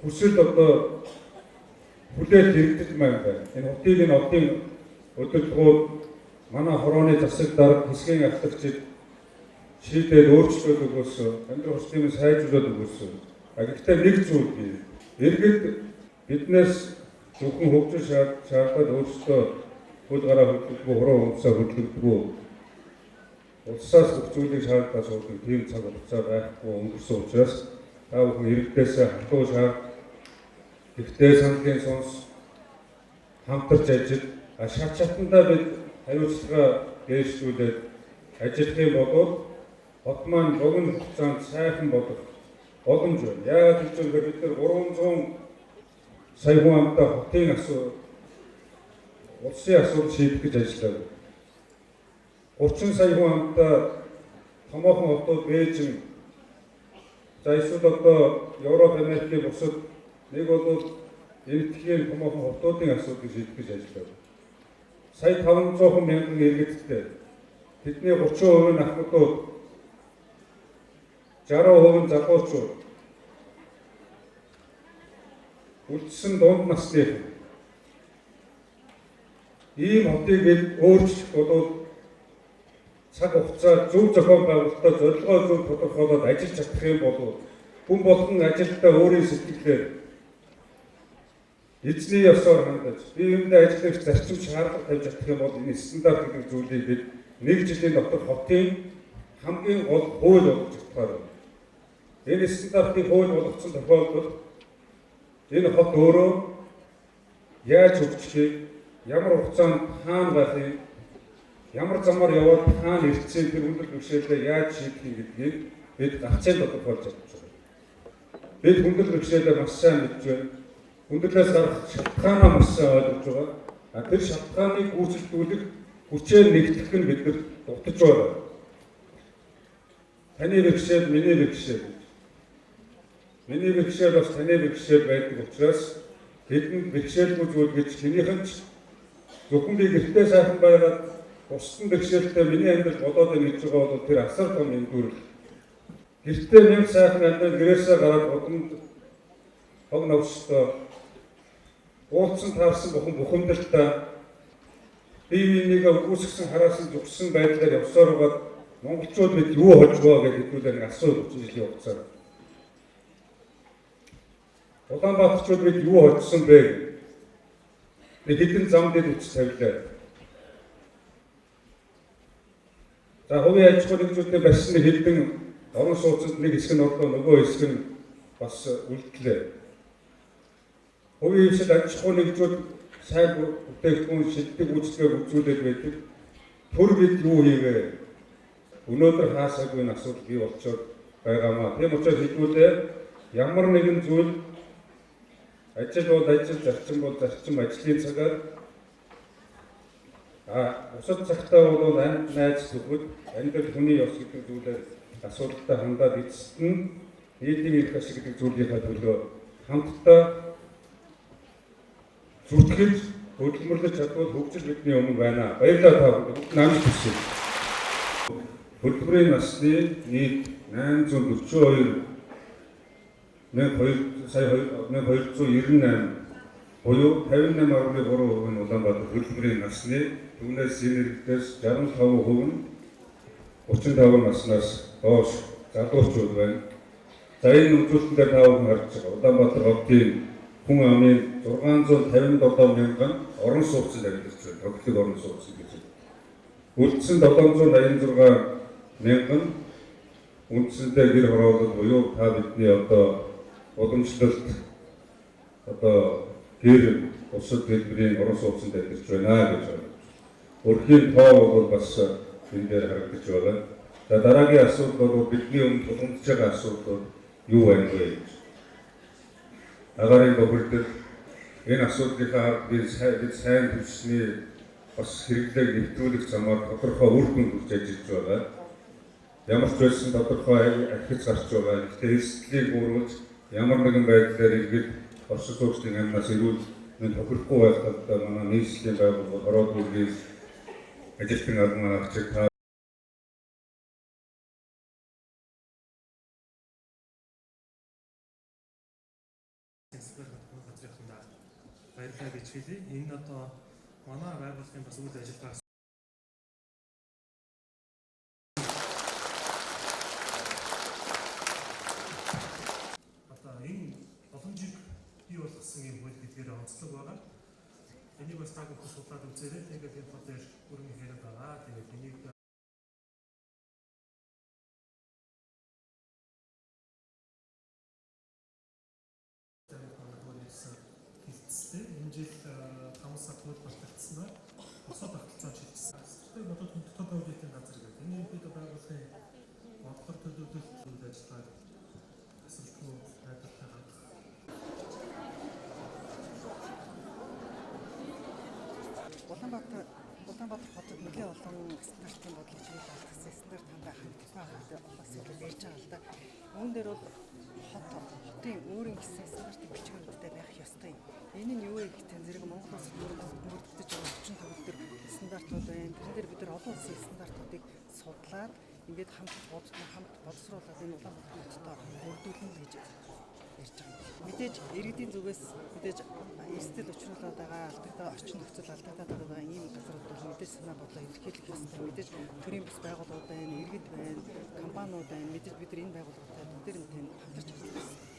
хүсэл одоо хүлээж ирдэж байна. Энэ хотыг энэ одын удирдлагууд манай хорооны засаг дарга хэсгийн ахлагчид шийдээд өөрчлөлт өгөөсөн, амьдрал орчныг сайжруулад өгөөсөн. Гэхдээ нэг зүйл бий. Иргэд биднээс зөвхөн хөгжил шаардаад өөрсдөө хөл гараа хөдөлгөө, хороо өмсөө хөдөлгөө, улсаас бүх зүйлийг шаардаж суудаг тийм цаг хугацаа байхгүй өнгөрсөн учраас та бүхэн иргэдээс хатуу шаард, ихтэй саналын сонс хамтарч ажил, шат шатандаа бид хариуцлага дээшлүүлээд ажиллах юм бол хот маань богино хугацаанд сайхан болох боломж байна. Яагаад гэвэл бид нар 300 сая хүн амтай хотын асуудал, улсын асуудал шийдэх гэж ажилладаг. 30 сая хүн амтай томоохон хотууд Бээжин, за эсвэл одоо Европ, Америкийн бусад нэг бол энэтхэгийн томоохон хотуудын асуудлыг шийдэх гэж ажилладаг. Сая 500 мянган иргэдтэй тэдний 30% нь ахмадууд, 60% нь залуучууд, үлдсэн дунд насны ийм хотыг бид өөрчлөх бол цаг хугацаа зөв зохион байгуулалтаа зорилгоо зөв тодорхойлоод ажиллаж чадах юм бол хүн болгон ажилдаа өөрийн сэтгэлээр эзний ёсоор хандаж бие биендээ ажиллах зарчим шаардлага тавьж чадах юм бол энэ стандарт гэдэг зүйлийг бид нэг жилийн дотор хотын хамгийн гол хууль болгож чадхаар байна. Энэ стандартыг хууль болгосон тохиолдолд энэ хот өөрөө яаж хөгжихийг, ямар хугацаанд хаана байхыг, ямар замаар яваад хаана ирцээ тэр хүндэл бэрхшээлээ яаж шийдэх гэдгийг бид гацаа тодорхойлж чадж байна. Бид хүндэл бэрхшээлээ маш сайн мэдж байна. Хүндлээс гарах шалтгаанаа маш сайн ойлгож байгаа. Тэр шалтгааныг үүсэлдүүлэх хүчээр нэгтгэх нь биднэрт дутаж байгаа. Таны бэрхшээл, миний бэрхшээл. Миний бэрхшээл бас таны бэрхшээл байдаг учраас хэдэн бэрхшээлгүй зүйл гэж хэнийхэн ч зөвхөн би гэртээ сайхан байгаад бусдын бэрхшээлтэй миний амьдрал болоод байна гэж байгаа бол тэр асар том эндүрэл. Гэртээ нэг сайхан амьдрал гэрээсээ гараад одонд хог навчтай уулцсан таарсан бухимдалтай бие биенийгээ үүсгэсэн хараасан зүгсэн байдлаар явсаар байгаа монголчууд бид юу хож байгаа гэж хэдүүлээ нэг асуулт 30 жилийн хугацаанд. Улаанбаатарчууд бид юу хоцсон бэ? Бид хэдэн зам дээр үз тавилаа. За хувийн аж ахуйн нэгжүүдийн барьсны хэдэн орон сууцнд нэг хэсэг нь орлоо, нөгөө хэсэг нь бас үлдлээ. Хувийн хэмжээнд аж ахуйн нэгжүүд сайн бүтээгдэхүүн шилдэг үйлчлэгээ үзүүлээд байдаг. Түр бид юу хийвэ? Өнөөдөр хаасаагүй энэ асуудал бий болчоод байгаамаа. Тийм учраас хэдүүлээ ямар нэгэн зүйл ажил бол ажил, зарчим бол зарчим, ажлын цагаар бусад цагтаа бол амьд найз зүгт амьдрал хүний ёс гэдэг зүйлээр асуудалтай хандаад эцэст нь нийтийн эрх ашиг гэдэг зүйлийнхаа төлөө хамтдаа зүтгэж хөдөлмөрлөж чадвал хөгжил бидний өмнө байна. Баярлалаа та бүхэнд. Намж хүсье. Хөдөлмөрийн насны нийт 842 1298 буюу 58.3% нь Улаанбаатар хөдөлмөрийн насны, түүнээс энергиээс 65% нь 35 наснаас доош залуучууд байна. За энэ үзүүлэлтээр та бүхэн харж байгаа Улаанбаатар хотын хүн амын 657 мянган орон сууцнд амьдарч байна. Тоглог орон сууцнд гэж. Үлдсэн 786 мянган үндсэндээ гэр хороолол буюу та бидний одоо уламжлалт гэр бусад хэлбэрийн орон сууцнд амьдарч байна гэж байна. Өрхийн тоо бол бас энэ дээр харагдаж байна. За дараагийн асуудал бол бидний өмнө тулгамдж байгаа асуудал юу байна вэ? Агаарын бохирдол энэ асуудлынхаа бид сайн төвчний бас хэрэглээг нэвтрүүлэх замаар тодорхой үр дүн хүрч ажиллаж байгаа. Ямар ч байсан тодорхой ахиц гарч байгаа. Гэхдээ эрсдлийг бууруулж ямар нэгэн байдлаар иргэд орчин сууцны амнаас эрүүл мэнд тохирохгүй байхад манай нийслэлийн байгууллага хороод бүргийн ажилтан арга агчид баярлалаа гэж хэлье. Энэ одоо манай байгууллагын бас үйл ажиллагаа одоо энэ боломжийг бий болгосон юм хууль гэдгээр онцлог байгаа. Энийг бас та бүхэн судлаад үзээрэй. Тэгээд энэ тал дээр өргөн хэлээд байгаа. Тэгээд энийг хилцтэй энэ жил 5 сар хууль батлагдсан байна. Босоод тогтолцоо шийдсэн. Стратеги бодоод хөдөлгөөн аудитын газар гэдэг. Энэ бид байгууллагын бодлого төлөвлөлт үйл ажиллагааг асуултгүй найдвартай хандах. Улаанбаатар хотод нэлээд олон стандартын бодлого чиглэл алдсан стандарт хандаа ханддаг улаас илүү ярьж байгаа л да. Үүн дээр бол хотын өөрийн гэсэн стандартын бичгүүрүүдтэй байх ёстой. Энэ нь юу вэ гэхдээ зэрэг Монгол улсад мөрөгдөж байгаа орчин төвлөр стандартууд байна. Тэр дээр бид нар олон улсын стандартуудыг судлаад ингээд хамт боловсруулаад энэ Улаанбаатар хотод мөрдүүлнэ гэж ярьж байгаа. Мэдээж иргэдийн зүгээс мэдээж эрсдэл учруулаад байгаа алдагдаа орчин нөхцөл алдагдаад байгаа ийм газрууд бол мэдээж санаа бодлоо илэрхийлэх ёстой. Мэдээж төрийн бас байгууллагууд байна, иргэд байна, компаниуд байна. Мэдээж бид нар энэ байгууллагуудад бүгд хамтарч ажиллах ёстой.